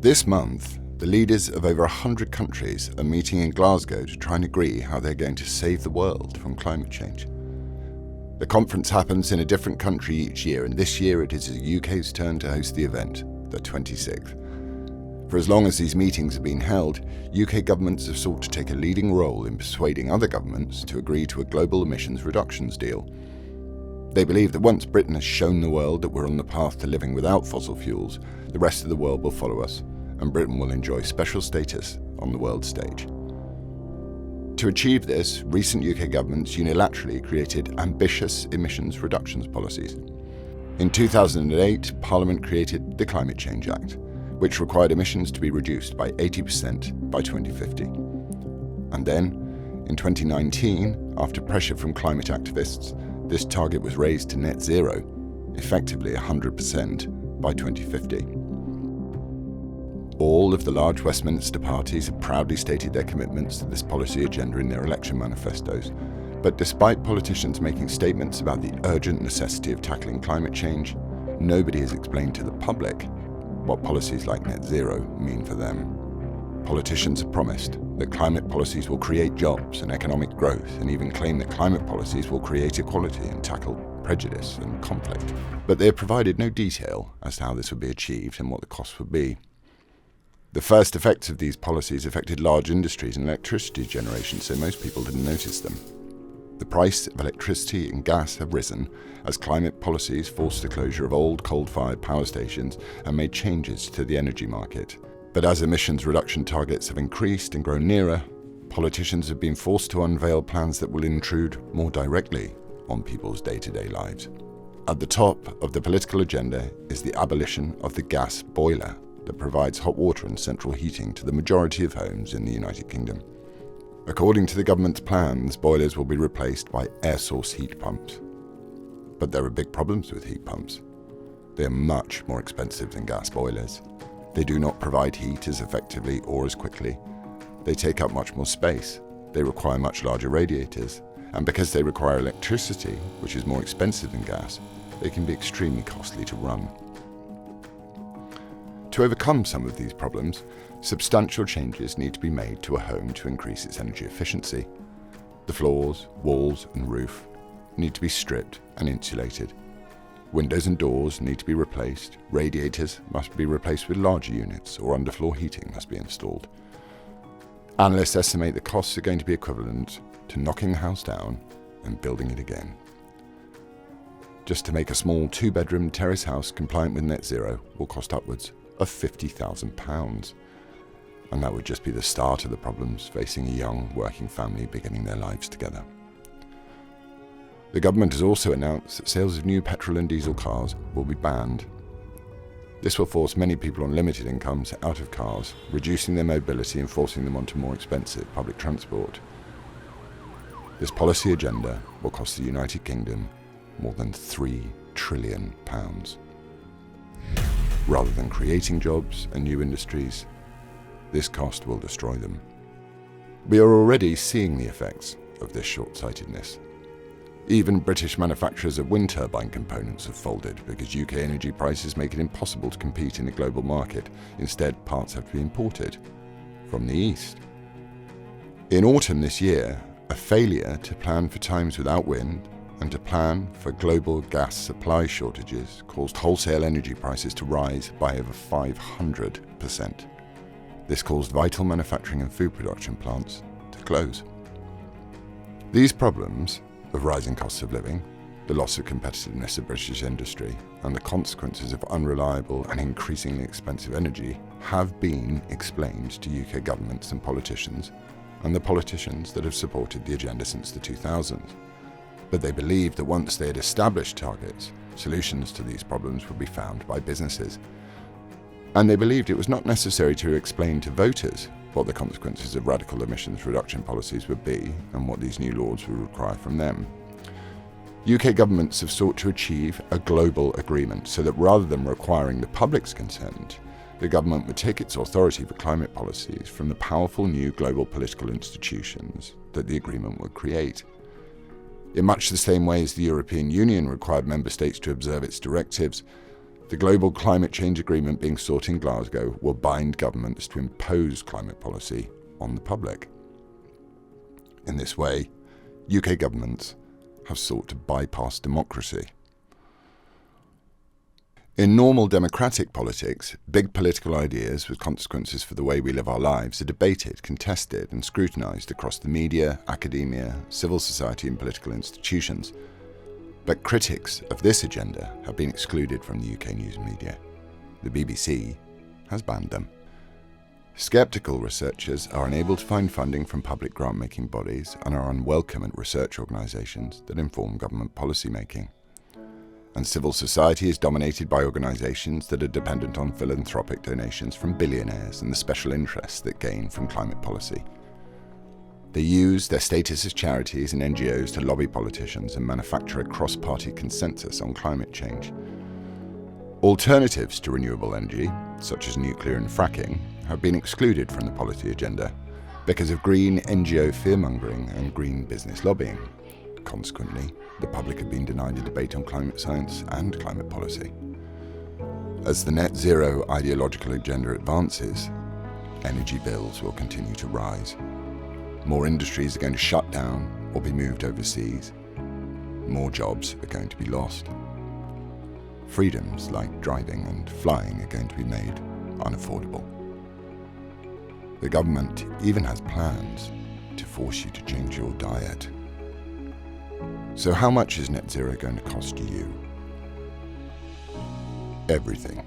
This month, the leaders of over 100 countries are meeting in Glasgow to try and agree how they're going to save the world from climate change. The conference happens in a different country each year, and this year it is the UK's turn to host the event, the 26th. For as long as these meetings have been held, UK governments have sought to take a leading role in persuading other governments to agree to a global emissions reductions deal. They believe that once Britain has shown the world that we're on the path to living without fossil fuels, the rest of the world will follow us, and Britain will enjoy special status on the world stage. To achieve this, recent UK governments unilaterally created ambitious emissions reductions policies. In 2008, Parliament created the Climate Change Act, which required emissions to be reduced by 80% by 2050. And then, in 2019, after pressure from climate activists, this target was raised to net zero, effectively 100% by 2050. All of the large Westminster parties have proudly stated their commitments to this policy agenda in their election manifestos. But despite politicians making statements about the urgent necessity of tackling climate change, nobody has explained to the public what policies like net zero mean for them. Politicians have promised that climate policies will create jobs and economic growth, and even claim that climate policies will create equality and tackle prejudice and conflict. But they have provided no detail as to how this would be achieved and what the costs would be. The first effects of these policies affected large industries and electricity generation, so most people didn't notice them. The price of electricity and gas have risen as climate policies forced the closure of old coal-fired power stations and made changes to the energy market. But as emissions reduction targets have increased and grown nearer, politicians have been forced to unveil plans that will intrude more directly on people's day-to-day lives. At the top of the political agenda is the abolition of the gas boiler that provides hot water and central heating to the majority of homes in the United Kingdom. According to the government's plans, boilers will be replaced by air source heat pumps. But there are big problems with heat pumps. They are much more expensive than gas boilers. They do not provide heat as effectively or as quickly. They take up much more space. They require much larger radiators. And because they require electricity, which is more expensive than gas, they can be extremely costly to run. To overcome some of these problems, substantial changes need to be made to a home to increase its energy efficiency. The floors, walls, and roof need to be stripped and insulated. Windows and doors need to be replaced. Radiators must be replaced with larger units, or underfloor heating must be installed. Analysts estimate the costs are going to be equivalent to knocking the house down and building it again. Just to make a small 2-bedroom terrace house compliant with net zero will cost upwards of £50,000. And that would just be the start of the problems facing a young working family beginning their lives together. The government has also announced that sales of new petrol and diesel cars will be banned. This will force many people on limited incomes out of cars, reducing their mobility and forcing them onto more expensive public transport. This policy agenda will cost the United Kingdom more than £3 trillion. Rather than creating jobs and new industries, this cost will destroy them. We are already seeing the effects of this short-sightedness. Even British manufacturers of wind turbine components have folded because UK energy prices make it impossible to compete in a global market. Instead, parts have to be imported from the East. In autumn this year, a failure to plan for times without wind and to plan for global gas supply shortages caused wholesale energy prices to rise by over 500%. This caused vital manufacturing and food production plants to close. These problems of rising costs of living, the loss of competitiveness of British industry, and the consequences of unreliable and increasingly expensive energy have been explained to UK governments and politicians, and the politicians that have supported the agenda since the 2000s. But they believed that once they had established targets, solutions to these problems would be found by businesses. And they believed it was not necessary to explain to voters what the consequences of radical emissions reduction policies would be and what these new laws would require from them. UK governments have sought to achieve a global agreement so that rather than requiring the public's consent, the government would take its authority for climate policies from the powerful new global political institutions that the agreement would create. In much the same way as the European Union required member states to observe its directives, The global climate change agreement being sought in Glasgow will bind governments to impose climate policy on the public. In this way, UK governments have sought to bypass democracy. In normal democratic politics, big political ideas with consequences for the way we live our lives are debated, contested, and scrutinised across the media, academia, civil society, and political institutions. But critics of this agenda have been excluded from the UK news media. The BBC has banned them. Sceptical researchers are unable to find funding from public grant-making bodies and are unwelcome at research organisations that inform government policy-making. And civil society is dominated by organisations that are dependent on philanthropic donations from billionaires and the special interests that gain from climate policy. They use their status as charities and NGOs to lobby politicians and manufacture a cross-party consensus on climate change. Alternatives to renewable energy, such as nuclear and fracking, have been excluded from the policy agenda because of green NGO fear-mongering and green business lobbying. Consequently, the public have been denied a debate on climate science and climate policy. As the net zero ideological agenda advances, energy bills will continue to rise. More industries are going to shut down or be moved overseas. More jobs are going to be lost. Freedoms like driving and flying are going to be made unaffordable. The government even has plans to force you to change your diet. So how much is net zero going to cost you? Everything.